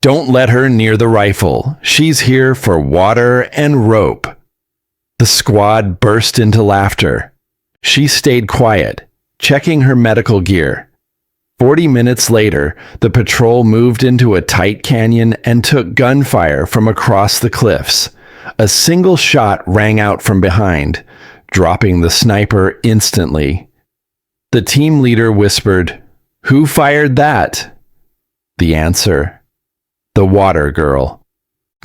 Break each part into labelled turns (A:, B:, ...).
A: Don't let her near the rifle. She's here for water and rope. The squad burst into laughter. She stayed quiet, checking her medical gear. 40 minutes later, the patrol moved into a tight canyon and took gunfire from across the cliffs. A single shot rang out from behind, dropping the sniper instantly. The team leader whispered, "Who fired that?" The answer: the water girl.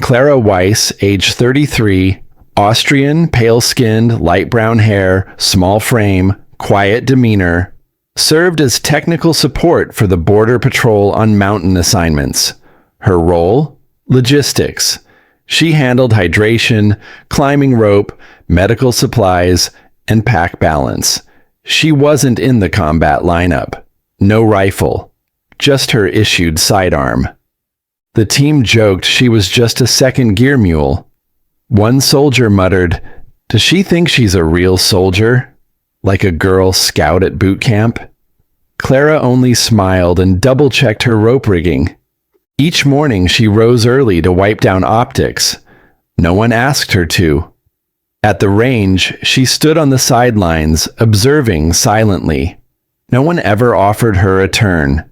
A: Clara Weiss, age 33, Austrian, pale-skinned, light brown hair, small frame, quiet demeanor, served as technical support for the Border Patrol on mountain assignments. Her role? Logistics. She handled hydration, climbing rope, medical supplies, and pack balance. She wasn't in the combat lineup. No rifle. Just her issued sidearm. The team joked she was just a second gear mule. One soldier muttered, "Does she think she's a real soldier? Like a Girl Scout at boot camp?" Clara only smiled and double-checked her rope rigging. Each morning she rose early to wipe down optics. No one asked her to. At the range, she stood on the sidelines, observing silently. No one ever offered her a turn.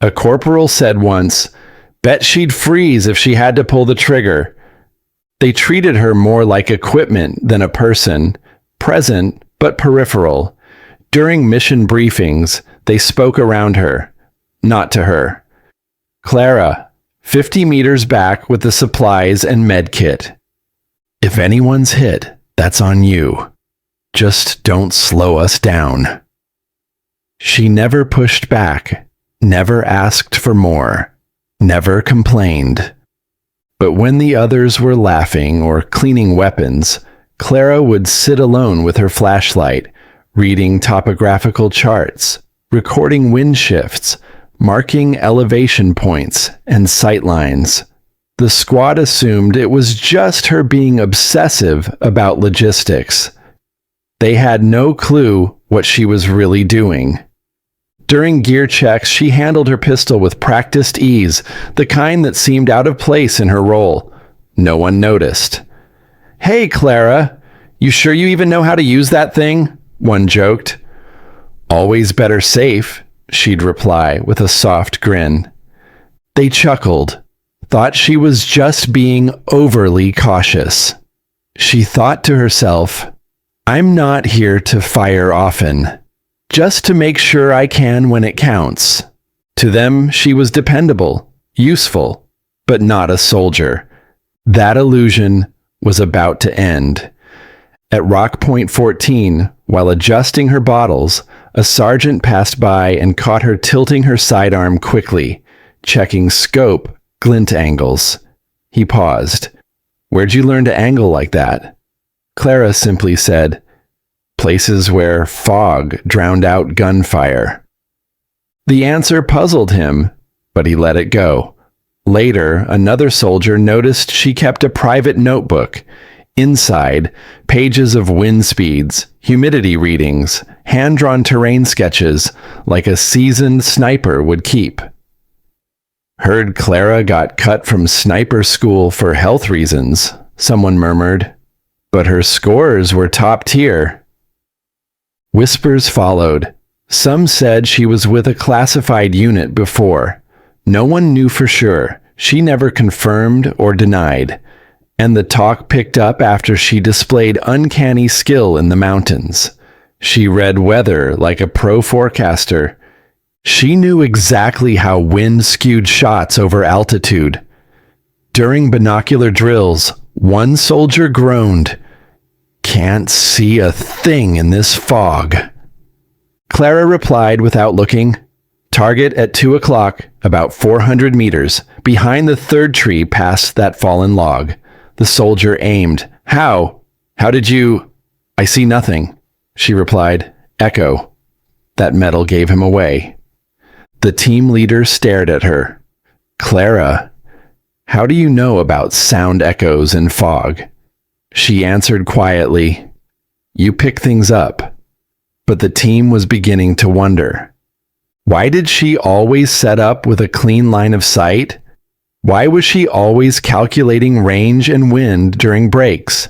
A: A corporal said once, "Bet she'd freeze if she had to pull the trigger." They treated her more like equipment than a person, present but peripheral. During mission briefings, they spoke around her, not to her. Clara, 50 meters back with the supplies and med kit. If anyone's hit, that's on you. Just don't slow us down. She never pushed back, never asked for more, never complained. But when the others were laughing or cleaning weapons, Clara would sit alone with her flashlight, reading topographical charts, recording wind shifts, marking elevation points and sight lines. The squad assumed it was just her being obsessive about logistics. They had no clue what she was really doing. During gear checks, she handled her pistol with practiced ease, the kind that seemed out of place in her role. No one noticed. "Hey, Clara, you sure you even know how to use that thing?" one joked. "Always better safe," she'd reply with a soft grin. They chuckled, thought she was just being overly cautious. She thought to herself, "I'm not here to fire often, just to make sure I can when it counts." To them, she was dependable, useful, but not a soldier. That illusion was about to end. At Rock Point 14, while adjusting her bottles, a sergeant passed by and caught her tilting her sidearm quickly, checking scope, glint angles. He paused. "Where'd you learn to angle like that?" Clara simply said, "Places where fog drowned out gunfire." The answer puzzled him, but he let it go. Later, another soldier noticed she kept a private notebook. Inside, pages of wind speeds, humidity readings, hand-drawn terrain sketches like a seasoned sniper would keep. "Heard Clara got cut from sniper school for health reasons," someone murmured. "But her scores were top tier." Whispers followed. Some said she was with a classified unit before. No one knew for sure. She never confirmed or denied. And the talk picked up after she displayed uncanny skill in the mountains. She read weather like a pro forecaster. She knew exactly how wind skewed shots over altitude. During binocular drills, one soldier groaned, "Can't see a thing in this fog." Clara replied without looking, "Target at 2 o'clock, about 400 meters, behind the third tree past that fallen log." The soldier aimed. "How? How did you—" "I see nothing," she replied. "Echo." That metal gave him away. The team leader stared at her. "Clara, how do you know about sound echoes in fog?" She answered quietly, "You pick things up." But the team was beginning to wonder. Why did she always set up with a clean line of sight? Why was she always calculating range and wind during breaks?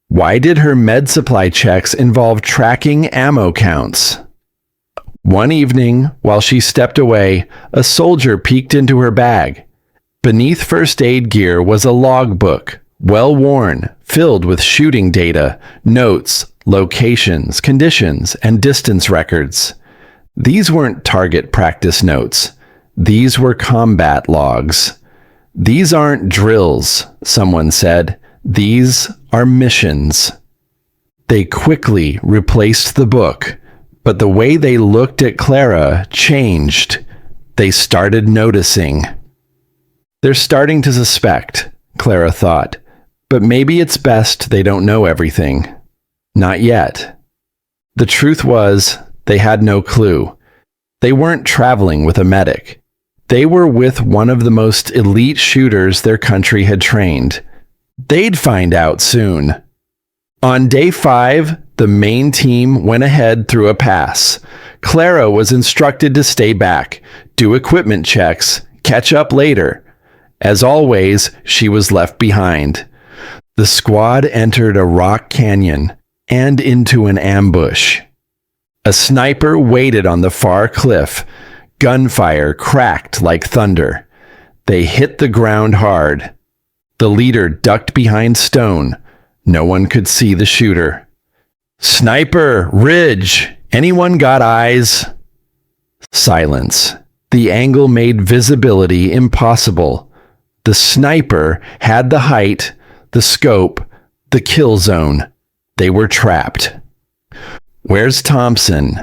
A: Why did her med supply checks involve tracking ammo counts? One evening, while she stepped away, a soldier peeked into her bag. Beneath first aid gear was a logbook, well worn, filled with shooting data, notes, locations, conditions, and distance records. These weren't target practice notes. These were combat logs. These aren't drills, someone said. These are missions. They quickly replaced the book, but the way they looked at Clara changed. They started noticing. They're starting to suspect, Clara thought, but maybe it's best they don't know everything. Not yet. The truth was, they had no clue. They weren't traveling with a medic. They were with one of the most elite shooters their country had trained. They'd find out soon. On day 5, the main team went ahead through a pass. Clara was instructed to stay back, do equipment checks, catch up later. As always, she was left behind. The squad entered a rock canyon and into an ambush. A sniper waited on the far cliff. Gunfire cracked like thunder. They hit the ground hard. The leader ducked behind stone. No one could see the shooter. "Sniper, Ridge! Anyone got eyes?" Silence. The angle made visibility impossible. The sniper had the height, the scope, the kill zone. They were trapped. "Where's Thompson?"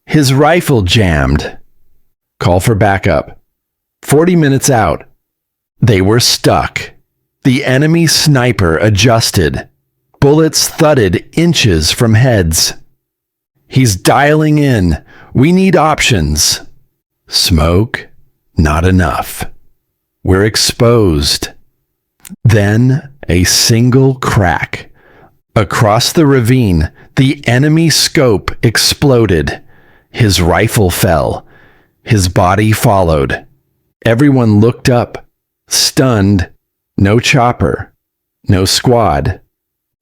A: "His rifle jammed." "Call for backup." 40 minutes out. They were stuck. The enemy sniper adjusted. Bullets thudded inches from heads. "He's dialing in. We need options." Smoke? Not enough. "We're exposed." Then a single crack. Across the ravine, the enemy scope exploded. His rifle fell. His body followed. Everyone looked up, stunned. No chopper. No squad.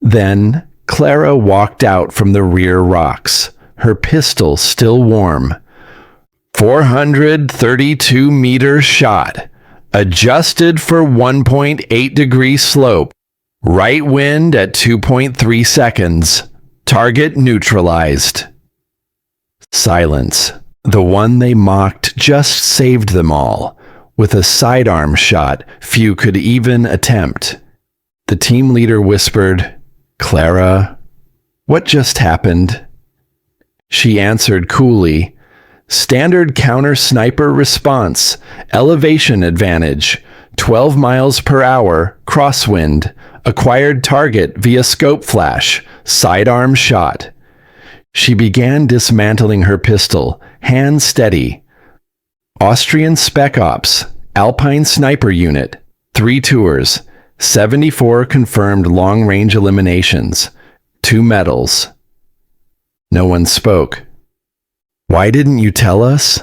A: Then Clara walked out from the rear rocks, her pistol still warm. 432-meter shot. Adjusted for 1.8-degree slope. Right wind at 2.3 seconds. Target neutralized. Silence. The one they mocked just saved them all. With a sidearm shot few could even attempt. The team leader whispered, "Clara, what just happened?" She answered coolly, "Standard counter-sniper response, elevation advantage, 12 miles per hour, crosswind, acquired target via scope flash, sidearm shot." She began dismantling her pistol, hand steady. Austrian Spec Ops, Alpine Sniper Unit, 3 tours, 74 confirmed long-range eliminations, 2 medals. No one spoke. "Why didn't you tell us?"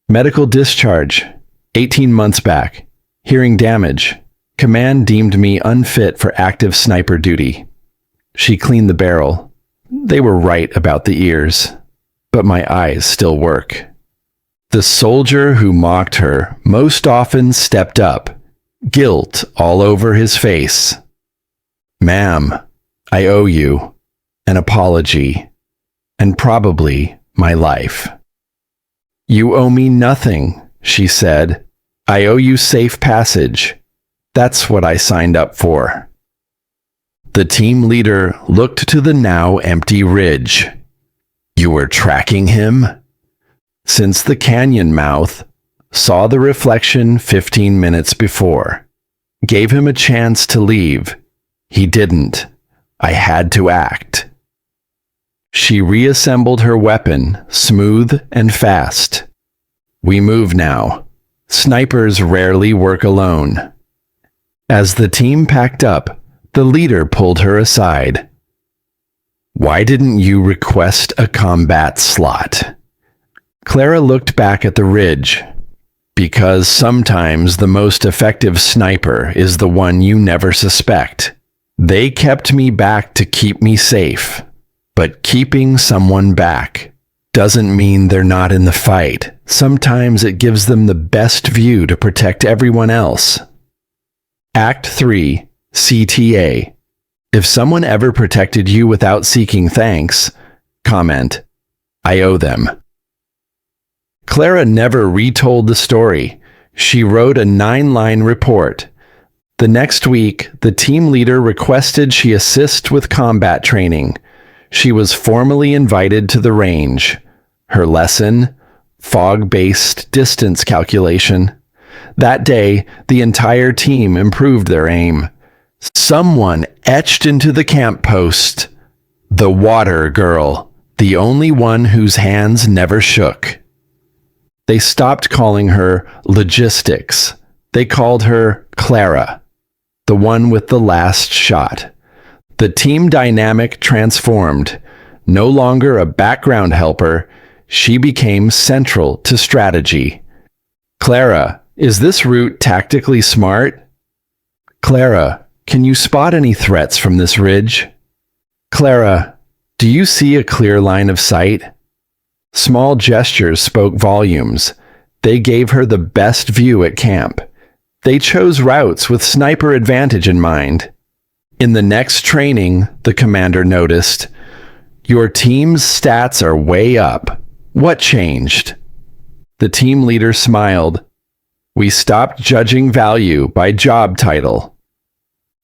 A: "Medical discharge, 18 months back. Hearing damage. Command deemed me unfit for active sniper duty." She cleaned the barrel. They were right about the ears, but my eyes still work. The soldier who mocked her most often stepped up, guilt all over his face. "Ma'am, I owe you an apology, and probably my life." "You owe me nothing," she said. "I owe you safe passage. That's what I signed up for." The team leader looked to the now empty ridge. "You were tracking him?" "Since the canyon mouth. Saw the reflection 15 minutes before. Gave him a chance to leave. He didn't. I had to act." She reassembled her weapon, smooth and fast. "We move now. Snipers rarely work alone." As the team packed up, the leader pulled her aside. "Why didn't you request a combat slot?" Clara looked back at the ridge. Because sometimes the most effective sniper is the one you never suspect. They kept me back to keep me safe. But keeping someone back doesn't mean they're not in the fight. Sometimes it gives them the best view to protect everyone else. Act 3, CTA. If someone ever protected you without seeking thanks, comment, I owe them. Clara never retold the story. She wrote a 9-line report. The next week, the team leader requested she assist with combat training. She was formally invited to the range. Her lesson, fog-based distance calculation. That day, the entire team improved their aim. Someone etched into the camp post, the water girl, the only one whose hands never shook. They stopped calling her logistics. They called her Clara, the one with the last shot. The team dynamic transformed. No longer a background helper, she became central to strategy. Clara, is this route tactically smart? Clara, can you spot any threats from this ridge? Clara, do you see a clear line of sight? Small gestures spoke volumes. They gave her the best view at camp. They chose routes with sniper advantage in mind. In the next training, the commander noticed, your team's stats are way up. What changed? The team leader smiled. We stopped judging value by job title.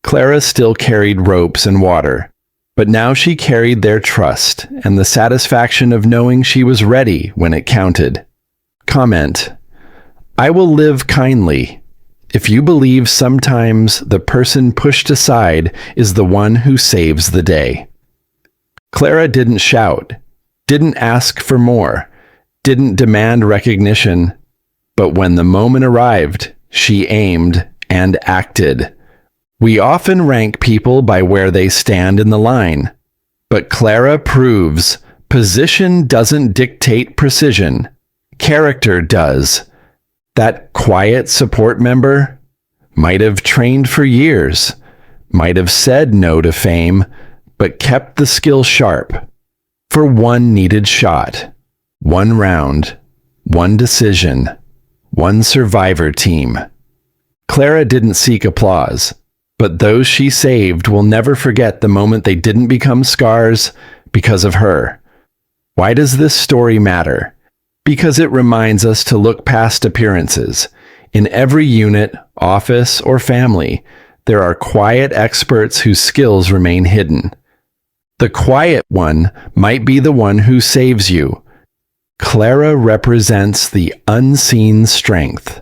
A: Clara still carried ropes and water, but now she carried their trust and the satisfaction of knowing she was ready when it counted. Comment, I will live kindly. If you believe sometimes the person pushed aside is the one who saves the day. Clara didn't shout, didn't ask for more, didn't demand recognition, but when the moment arrived, she aimed and acted. We often rank people by where they stand in the line, but Clara proves position doesn't dictate precision. Character does. That quiet support member might have trained for years, might have said no to fame, but kept the skill sharp. For one needed shot, one round, one decision, one survivor team. Clara didn't seek applause, but those she saved will never forget the moment they didn't become scars because of her. Why does this story matter? Because it reminds us to look past appearances. In every unit, office, or family, there are quiet experts whose skills remain hidden. The quiet one might be the one who saves you. Clara represents the unseen strength.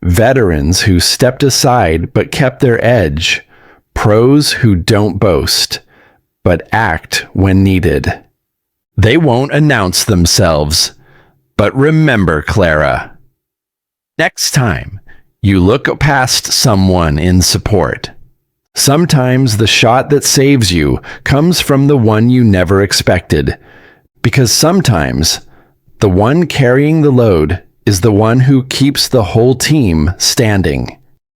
A: Veterans who stepped aside but kept their edge. Pros who don't boast, but act when needed. They won't announce themselves, but remember Clara. Next time, you look past someone in support. Sometimes the shot that saves you comes from the one you never expected, because sometimes the one carrying the load is the one who keeps the whole team standing.